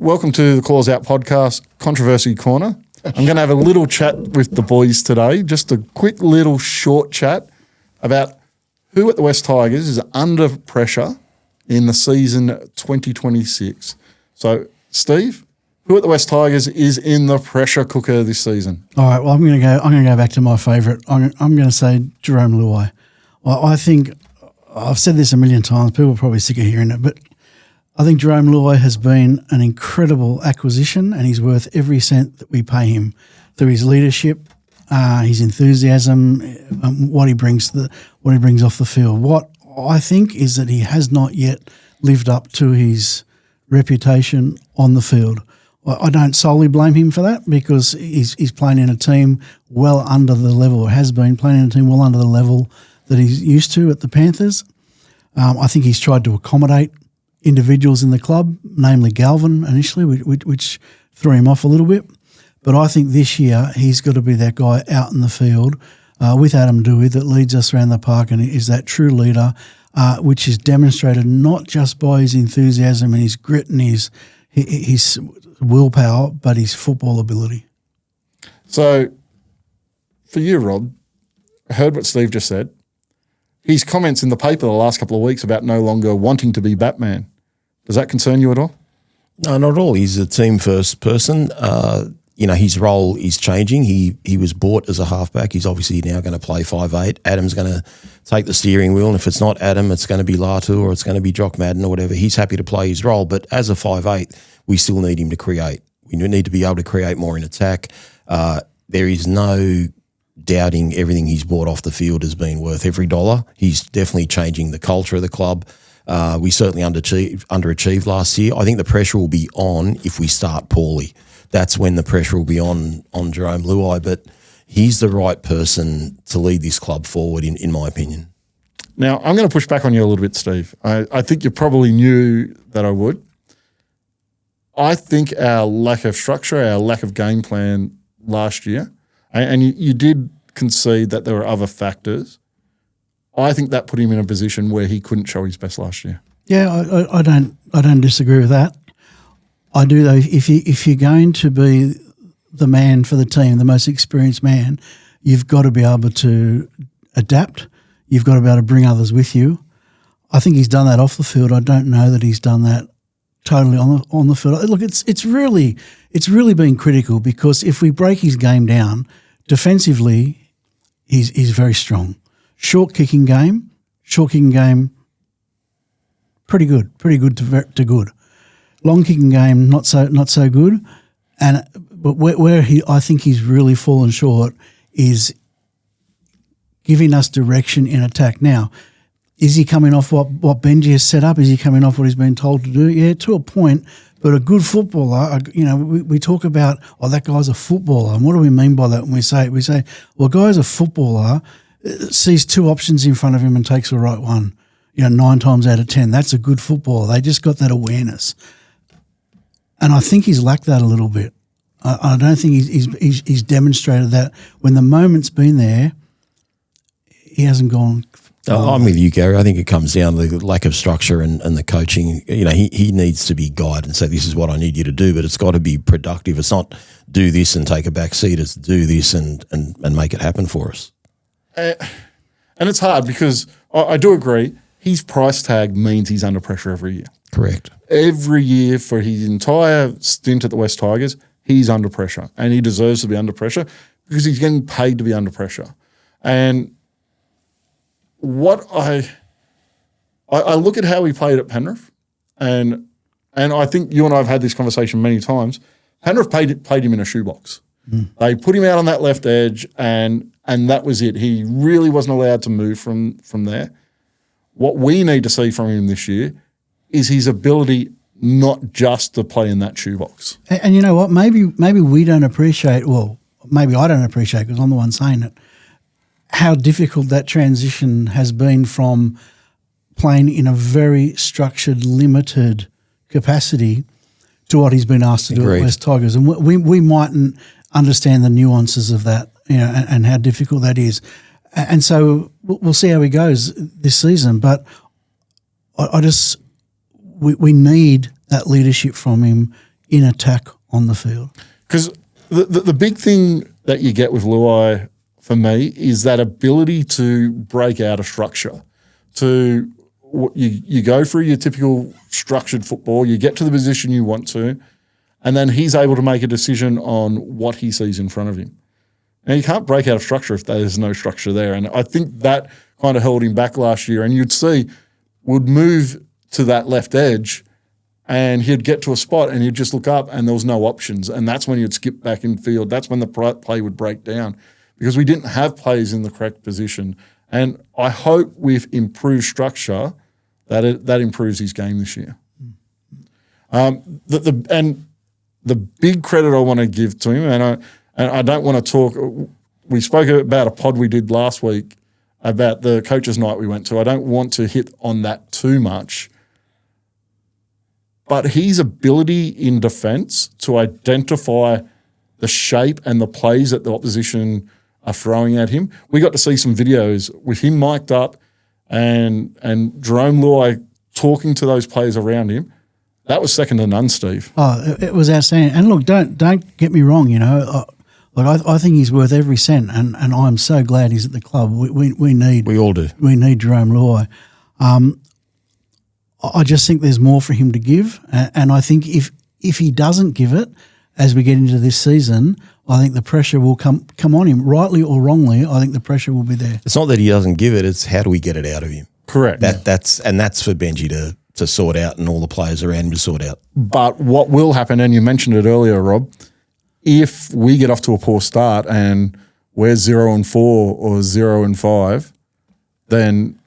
welcome to the Claws Out podcast, Controversy Corner. I'm going to have a little chat with the boys today, just a quick little short chat about who at the West Tigers is under pressure in the season 2026. So, Steve, who at the West Tigers is in the pressure cooker this season? All right, well, I'm going to go back to my favourite. I'm going to say Jerome Luai. Well, I think I've said this a million times. People are probably sick of hearing it, but I think Jerome Luai has been an incredible acquisition, and he's worth every cent that we pay him through his leadership, his enthusiasm, what he brings off the field. What I think is that he has not yet lived up to his reputation on the field. I don't solely blame him for that because he's playing in a team well under the level, or has been playing in a team well under the level that he's used to at the Panthers. I think he's tried to accommodate individuals in the club, namely Galvin initially, which threw him off a little bit. But I think this year he's got to be that guy out in the field with Adam Dewey that leads us around the park and is that true leader, which is demonstrated not just by his enthusiasm and his grit and his willpower, but his football ability. So, for you, Rob, I heard what Steve just said. His comments in the paper the last couple of weeks about no longer wanting to be Batman. Does that concern you at all? No, not at all. He's a team-first person. His role is changing. He was bought as a halfback. He's obviously now going to play 5'8". Adam's going to take the steering wheel, and if it's not Adam, it's going to be Latu or it's going to be Jock Madden or whatever. He's happy to play his role, but as a 5'8", we still need him to create. We need to be able to create more in attack. There is no doubting everything he's brought off the field has been worth every dollar. He's definitely changing the culture of the club. We certainly underachieved last year. I think the pressure will be on if we start poorly. That's when the pressure will be on Jerome Luai, but he's the right person to lead this club forward, in my opinion. Now, I'm going to push back on you a little bit, Steve. I think you probably knew that I would. I think our lack of structure, our lack of game plan last year, and you did concede that there were other factors, I think that put him in a position where he couldn't show his best last year. Yeah, I don't disagree with that. I do though. If you're going to be the man for the team, the most experienced man, you've got to be able to adapt. You've got to be able to bring others with you. I think he's done that off the field. I don't know that he's done that totally on the field. Look, it's really been critical because if we break his game down defensively, he's very strong. Short kicking game, pretty good to good. Long kicking game, not so good. But where I think he's really fallen short is giving us direction in attack. Now, is he coming off what Benji has set up? Is he coming off what he's been told to do? Yeah, to a point. But a good footballer, we talk about, that guy's a footballer. And what do we mean by that when we say it? We say, well, a guy's a footballer, sees two options in front of him and takes the right one. 9 times out of 10, that's a good footballer. They just got that awareness. And I think he's lacked that a little bit. I don't think he's demonstrated that. When the moment's been there, he hasn't gone. I'm with you, Gary. I think it comes down to the lack of structure and the coaching. He needs to be guided and say, this is what I need you to do, but it's got to be productive. It's not do this and take a back seat. It's do this and make it happen for us. And it's hard because I do agree. His price tag means he's under pressure every year. Correct. Every year for his entire stint at the West Tigers, he's under pressure, and he deserves to be under pressure because he's getting paid to be under pressure. And what I look at how he played at Penrith, and I think you and I have had this conversation many times. Penrith played him in a shoebox. They put him out on that left edge, and that was it. He really wasn't allowed to move from there. What we need to see from him this year is his ability not just to play in that shoebox. And you know what? Maybe we don't appreciate, well, maybe I don't appreciate because I'm the one saying it, how difficult that transition has been from playing in a very structured, limited capacity to what he's been asked to do at West Tigers. And we mightn't understand the nuances of that, and how difficult that is. And so we'll see how he goes this season. But we need that leadership from him in attack on the field. Because the big thing that you get with Luai, for me, is that ability to break out of structure. You go through your typical structured football, you get to the position you want to, and then he's able to make a decision on what he sees in front of him. Now, you can't break out of structure if there's no structure there. And I think that kind of held him back last year. And you'd see, would move to that left edge and he'd get to a spot and he'd just look up and there was no options. And that's when he'd skip back in field. That's when the play would break down because we didn't have players in the correct position. And I hope with improved structure that improves his game this year. The big credit I want to give to him, and I don't want to talk. We spoke about a pod we did last week about the coaches' night we went to. I don't want to hit on that too much, but his ability in defence to identify the shape and the plays that the opposition are throwing at him. We got to see some videos with him mic'd up and Jerome Luai talking to those players around him. That was second to none, Steve. Oh, it was outstanding. And look, don't get me wrong. I think he's worth every cent, and I'm so glad he's at the club. We all do. We need Jerome Luai. I just think there's more for him to give, and I think if he doesn't give it as we get into this season, I think the pressure will come on him, rightly or wrongly. I think the pressure will be there. It's not that he doesn't give it; it's how do we get it out of him? Correct. That's for Benji to sort out and all the players around him to sort out. But what will happen, and you mentioned it earlier, Rob, if we get off to a poor start and we're 0-4 or 0-5, then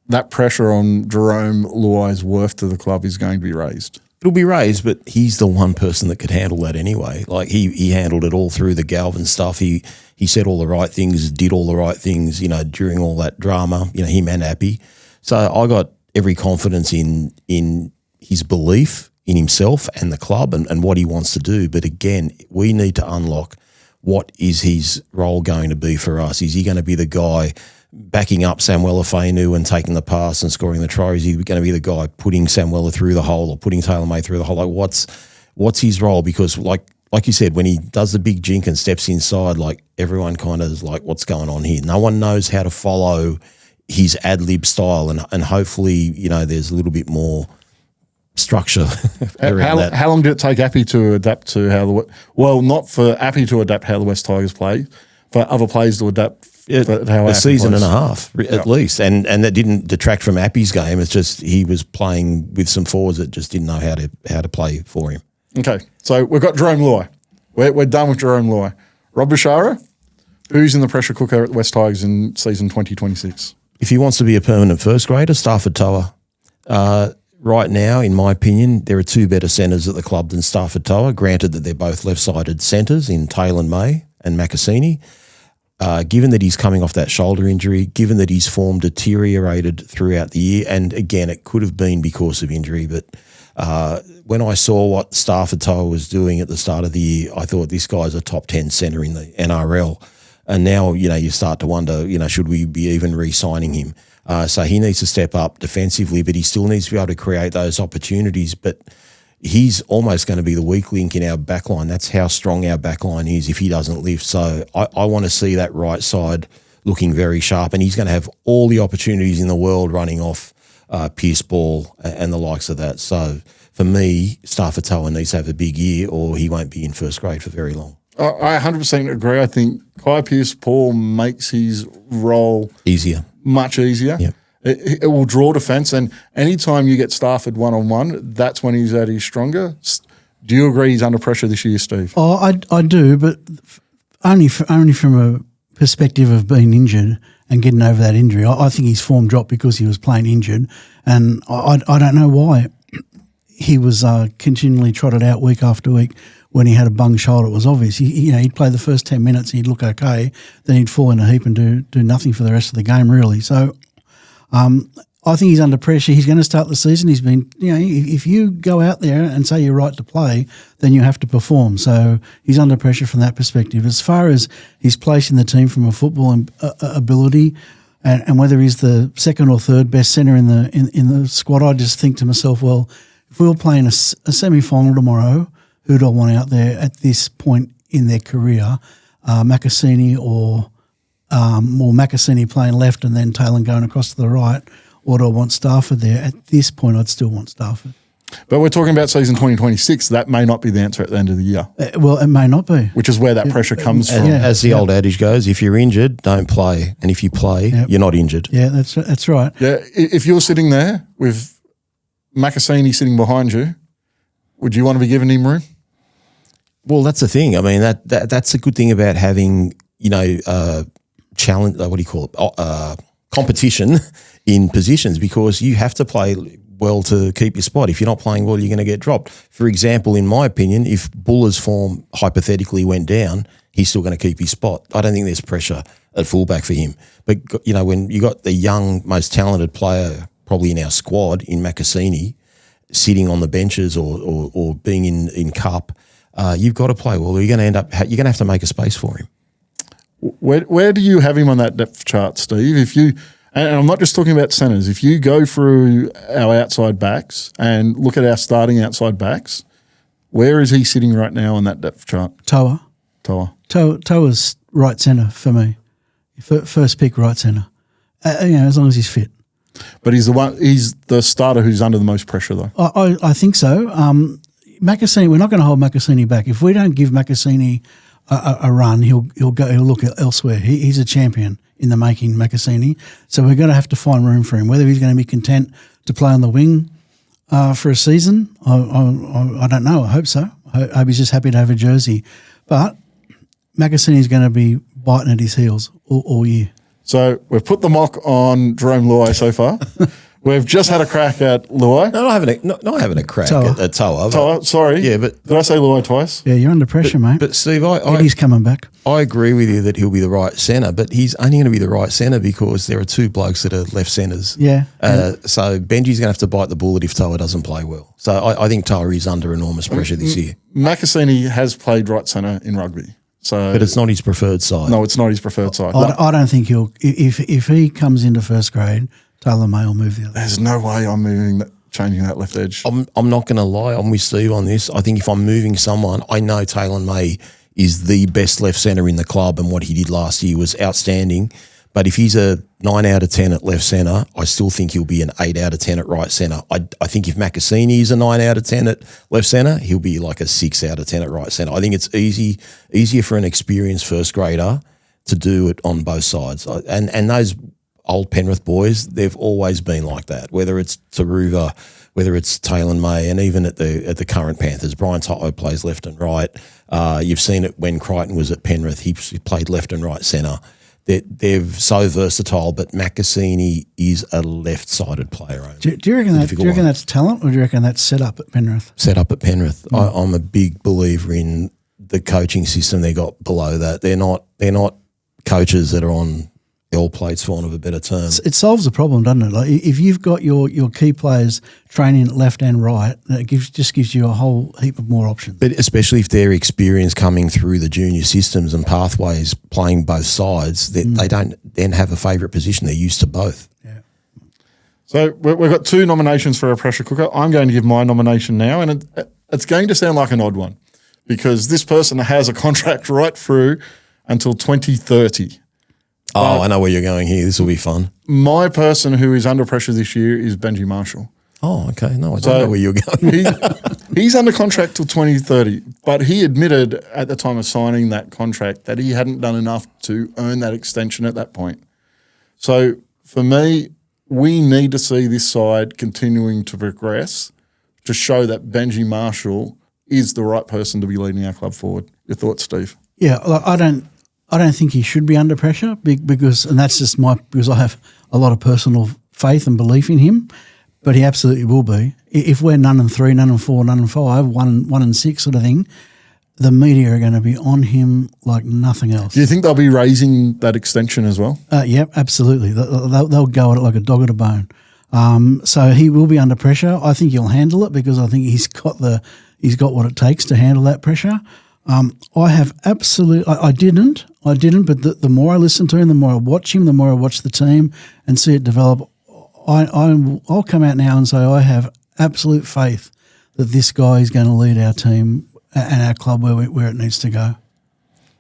that pressure on Jerome Luai's worth to the club is going to be raised. It'll be raised, but he's the one person that could handle that anyway. Like he handled it all through the Galvin stuff. He said all the right things, did all the right things, during all that drama, him and Appy. So I got every confidence in his belief in himself and the club and what he wants to do. But again, we need to unlock what is his role going to be for us. Is he going to be the guy backing up Samuela Fainu and taking the pass and scoring the try? Is he going to be the guy putting Samuela through the hole or putting Taylor May through the hole? Like what's his role? Because like you said, when he does the big jink and steps inside, like everyone kind of is like, what's going on here? No one knows how to follow his ad-lib style, and hopefully, there's a little bit more structure around that. How long did it take Appy to adapt to not for Appy to adapt how the West Tigers play, for other players to adapt how a season and a half at least, and that didn't detract from Appy's game. It's just he was playing with some forwards that just didn't know how to play for him. Okay, so we've got Jerome Luai. We're done with Jerome Luai. Rob Bashara, who's in the pressure cooker at West Tigers in season 2026? If he wants to be a permanent first grader, Stafford Toa. Right now, in my opinion, there are two better centres at the club than Stafford Toa, granted that they're both left-sided centres in Taylor May and Macassini. Given that he's coming off that shoulder injury, given that his form deteriorated throughout the year, and again, it could have been because of injury, but when I saw what Stafford Toa was doing at the start of the year, I thought this guy's a top 10 centre in the NRL. And now, you start to wonder, should we be even re-signing him? So he needs to step up defensively, but he still needs to be able to create those opportunities. But he's almost going to be the weak link in our backline. That's how strong our backline is if he doesn't lift. So I want to see that right side looking very sharp, and he's going to have all the opportunities in the world running off Pierce Ball and the likes of that. So for me, Stafford Toa needs to have a big year or he won't be in first grade for very long. I 100% agree. I think Kai Pierce-Paul makes his role much easier. Yep. It will draw defence, and anytime you get Stafford one-on-one, that's when he's at his stronger. Do you agree he's under pressure this year, Steve? Oh, I do, but only from a perspective of being injured and getting over that injury. I think his form dropped because he was playing injured, and I don't know why he was continually trotted out week after week. When he had a bung shoulder, it was obvious. He'd play the first 10 minutes, he'd look okay, then he'd fall in a heap and do nothing for the rest of the game, really. So I think he's under pressure. He's going to start the season. He's been, if you go out there and say you're right to play, then you have to perform. So he's under pressure from that perspective. As far as his place in the team from a football ability and whether he's the second or third best centre in the squad, I just think to myself, well, if we were playing a semi-final tomorrow, who do I want out there at this point in their career, Macassini or Macassini playing left and then Taylor going across to the right, or do I want Stafford there? At this point, I'd still want Stafford. But we're talking about season 2026. That may not be the answer at the end of the year. Well, it may not be. Which is where that pressure comes from. As the old adage goes, if you're injured, don't play. And if you play, you're not injured. Yeah, that's right. Yeah, if you're sitting there with Macassini sitting behind you, would you want to be giving him room? Well, that's the thing. I mean, that's a good thing about having, challenge. What do you call it? Competition in positions, because you have to play well to keep your spot. If you're not playing well, you're going to get dropped. For example, in my opinion, if Buller's form hypothetically went down, he's still going to keep his spot. I don't think there's pressure at fullback for him. But, when you got the young, most talented player probably in our squad in Macassini sitting on the benches or being in cup, you've got to play well. You're going to have to make a space for him. Where do you have him on that depth chart, Steve? And I'm not just talking about centres. If you go through our outside backs and look at our starting outside backs, where is he sitting right now on that depth chart? Toa. Toa's right centre for me. First pick right centre. As long as he's fit. But he's the starter who's under the most pressure, though. I think so. Macassini, we're not going to hold Macassini back. If we don't give Macassini a run, he'll look elsewhere. He's a champion in the making, Macassini. So we're going to have to find room for him. Whether he's going to be content to play on the wing for a season, I don't know. I hope so. I hope he's just happy to have a jersey. But Macassini's going to be biting at his heels all year. So we've put the mock on Jerome Luai so far. We've just had a crack at Luai. No, not having a crack at Toa. Toa, sorry. Yeah, but did I say Luai twice? Yeah, you're under pressure, mate. But Steve, Eddie's coming back. I agree with you that he'll be the right centre, but he's only going to be the right centre because there are two blokes that are left centres. Yeah. So Benji's going to have to bite the bullet if Toa doesn't play well. So I think Toa is under enormous pressure this year. Macassini has played right centre in rugby. But it's not his preferred side. No, it's not his preferred side. I don't think he'll. If he comes into first grade, Taylor May will move the other. There's no way I'm changing that left edge. I'm not going to lie. I'm with Steve on this. I think if I'm moving someone, I know Taylor May is the best left centre in the club, and what he did last year was outstanding. But if he's a 9 out of 10 at left centre, I still think he'll be an 8 out of 10 at right centre. I think if Macassini is a 9 out of 10 at left centre, he'll be like a 6 out of 10 at right centre. I think it's easier for an experienced first grader to do it on both sides. And those old Penrith boys, they've always been like that, whether it's Taruva, whether it's Taylor May, and even at the current Panthers. Brian Toto plays left and right. You've seen it when Crichton was at Penrith. He played left and right centre. They're so versatile, but Macassini is a left-sided player. Do you reckon that's talent, or do you reckon that's set up at Penrith? Set up at Penrith. I'm a big believer in the coaching system they got below that. They're not coaches that are on L plates, for want of a better term. It solves the problem, doesn't it? Like if you've got your key players training left and right, it just gives you a whole heap of more options. But especially if they're experienced coming through the junior systems and pathways, playing both sides, they don't then have a favourite position. They're used to both. Yeah. So we've got 2 nominations for a pressure cooker. I'm going to give my nomination now, and it's going to sound like an odd one because this person has a contract right through until 2030. Oh, I know where you're going here. This will be fun. My person who is under pressure this year is Benji Marshall. Oh, okay. No, I don't know where you're going. He's under contract till 2030, but he admitted at the time of signing that contract that he hadn't done enough to earn that extension at that point. So for me, we need to see this side continuing to progress to show that Benji Marshall is the right person to be leading our club forward. Your thoughts, Steve? Yeah, I don't think he should be under pressure because I have a lot of personal faith and belief in him, but he absolutely will be. If we're 9-3, 9-4, 9-5, 1-6 sort of thing, the media are going to be on him like nothing else. Do you think they'll be raising that extension as well? Yep, absolutely. They'll go at it like a dog at a bone. So he will be under pressure. I think he'll handle it because I think he's got what it takes to handle that pressure. I have I didn't, but the more I listen to him, the more I watch him, the more I watch the team and see it develop, I'll come out now and say I have absolute faith that this guy is going to lead our team and our club where it needs to go.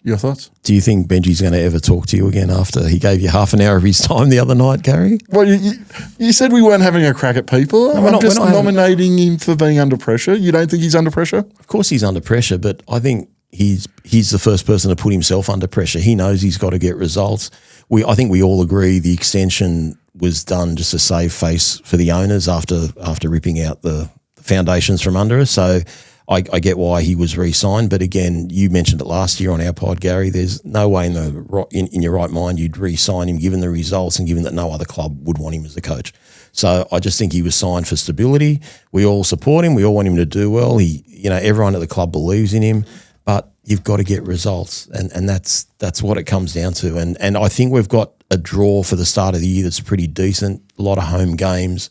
Your thoughts? Do you think Benji's going to ever talk to you again after he gave you half an hour of his time the other night, Gary? Well, you said we weren't having a crack at people. No, I'm just nominating him for being under pressure. You don't think he's under pressure? Of course he's under pressure, but I think he's the first person to put himself under pressure. He knows he's got to get results. I think we all agree the extension was done just to save face for the owners after ripping out the foundations from under us. So I get why he was re-signed, but again, you mentioned it last year on our pod, Gary. There's no way in your right mind you'd re-sign him, given the results and given that no other club would want him as a coach. So I just think he was signed for stability. We all support him. We all want him to do well. Everyone at the club believes in him, but you've got to get results, and that's what it comes down to. And I think we've got a draw for the start of the year that's pretty decent. A lot of home games.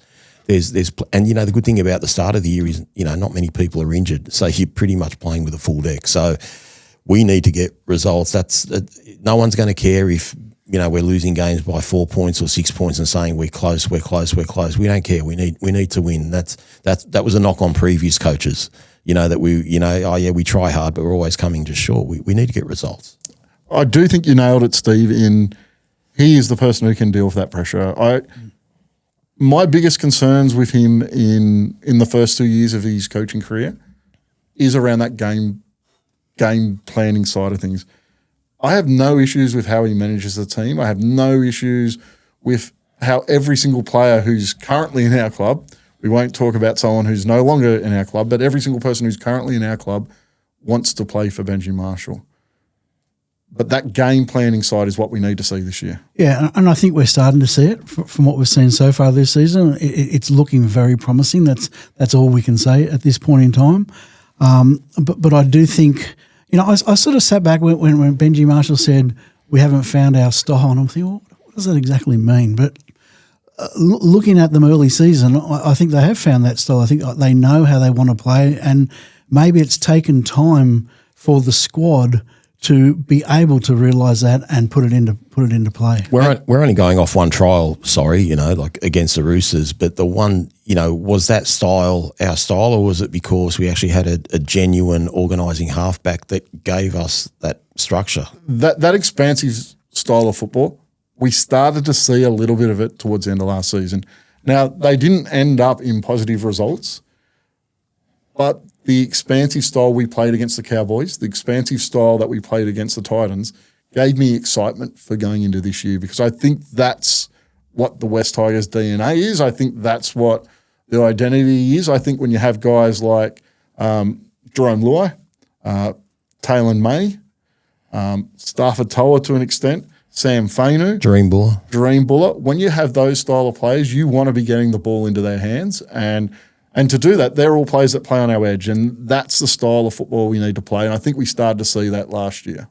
And the good thing about the start of the year is, not many people are injured. So you're pretty much playing with a full deck. So we need to get results. No one's going to care if, we're losing games by 4 points or 6 points and saying we're close. We don't care. We need to win. That was a knock on previous coaches, that we try hard, but we're always coming just short. We need to get results. I do think you nailed it, Steve, he is the person who can deal with that pressure. My biggest concerns with him in the first 2 years of his coaching career is around that game planning side of things. I have no issues with how he manages the team. I have no issues with how every single player who's currently in our club, we won't talk about someone who's no longer in our club, but every single person who's currently in our club wants to play for Benji Marshall. But that game planning side is what we need to see this year. Yeah, and I think we're starting to see it from what we've seen so far this season. It's looking very promising. That's all we can say at this point in time. But I do think, I sort of sat back when Benji Marshall said we haven't found our style, and I'm thinking, well, what does that exactly mean? But looking at them early season, I think they have found that style. I think they know how they want to play, and maybe it's taken time for the squad to be able to realise that and put it into play. We're only going off one trial, like against the Roosters, but the one, was that style our style, or was it because we actually had a genuine organising halfback that gave us that structure? That expansive style of football, we started to see a little bit of it towards the end of last season. Now, they didn't end up in positive results, but the expansive style we played against the Cowboys, the expansive style that we played against the Titans, gave me excitement for going into this year, because I think that's what the West Tigers DNA is. I think that's what their identity is. I think when you have guys like Jerome Luai, Taylor May, Stafford Toa to an extent, Sam Fainu, Dream Buller, when you have those style of players, you want to be getting the ball into their hands. And to do that, they're all players that play on our edge, and that's the style of football we need to play. And I think we started to see that last year.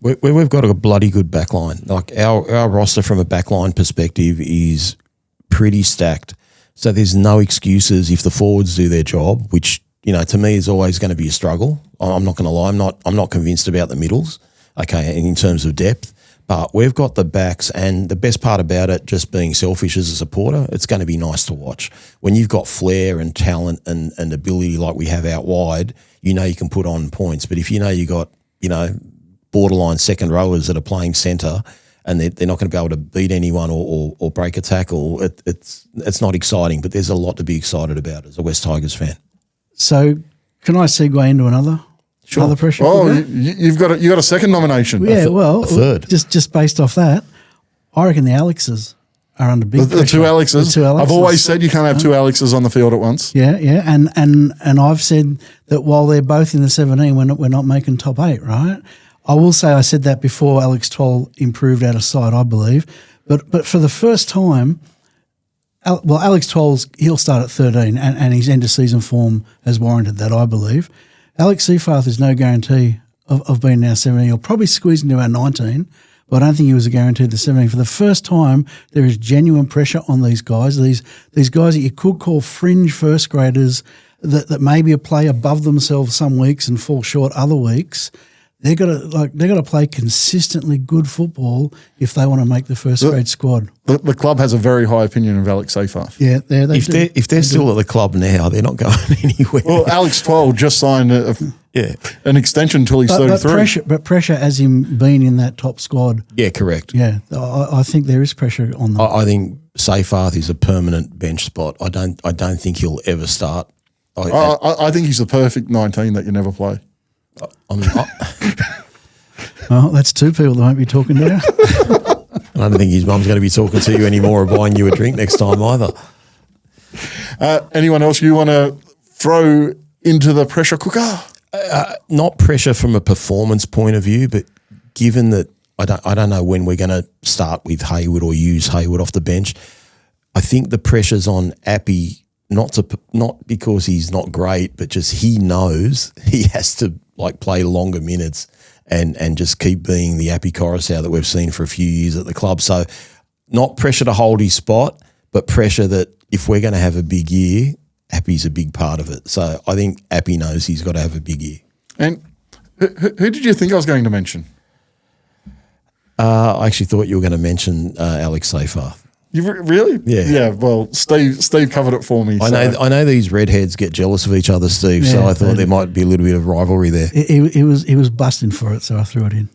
We've got a bloody good backline. Like our roster from a backline perspective is pretty stacked. So there's no excuses if the forwards do their job, which, to me is always going to be a struggle. I'm not going to lie. I'm not convinced about the middles, in terms of depth. But we've got the backs, and the best part about it, just being selfish as a supporter, it's going to be nice to watch. When you've got flair and talent and ability like we have out wide, you can put on points. But if you got, borderline second rowers that are playing centre and they're not going to be able to beat anyone or break a tackle, it's not exciting. But there's a lot to be excited about as a West Tigers fan. So can I segue into another pressure? Oh, you got a second nomination. Yeah, a third. Just based off that, I reckon the Alexes are under big pressure. The two Alexes. I've always said you can't have two Alexes on the field at once. Yeah, and I've said that while they're both in the 17, we're not making top 8, right? I will say I said that before Alex Toll improved out of sight, I believe. But for the first time, Alex Toll's, he'll start at 13, and his end-of-season form has warranted that, I believe. Alex Seyfarth is no guarantee of being in our 17. He'll probably squeeze into our 19, but I don't think he was a guarantee of the 17. For the first time, there is genuine pressure on these guys. These guys that you could call fringe first graders that maybe play above themselves some weeks and fall short other weeks. They've got to play consistently good football if they want to make the first grade squad. The club has a very high opinion of Alex Seyfarth. Yeah, if they're still at the club now, they're not going anywhere. Well, Alex Toa just signed an extension until he's 33. But pressure as him being in that top squad. Yeah, correct. Yeah, I think there is pressure on them. I think Seyfarth is a permanent bench spot. I don't think he'll ever start. I think he's the perfect 19 that you never play. Well, that's two people that won't be talking to you. I don't think his mum's going to be talking to you anymore or buying you a drink next time either. Anyone else you want to throw into the pressure cooker? Not pressure from a performance point of view, but given that I don't know when we're going to start with Hayward or use Hayward off the bench, I think the pressure's on Appy, not because he's not great, but just he knows he has to play longer minutes and just keep being the Appy Coruscant that we've seen for a few years at the club. So not pressure to hold his spot, but pressure that if we're going to have a big year, Appy's a big part of it. So I think Appy knows he's got to have a big year. And who did you think I was going to mention? I actually thought you were going to mention Alex Seyfarth. You really? Yeah. Yeah. Well, Steve covered it for me. I know these redheads get jealous of each other, Steve. Yeah, so I thought there might be a little bit of rivalry there. It was busting for it, so I threw it in.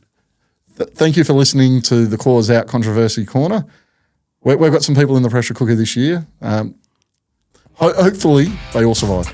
Thank you for listening to the Claws Out Controversy Corner. We've got some people in the pressure cooker this year. Hopefully, they all survive.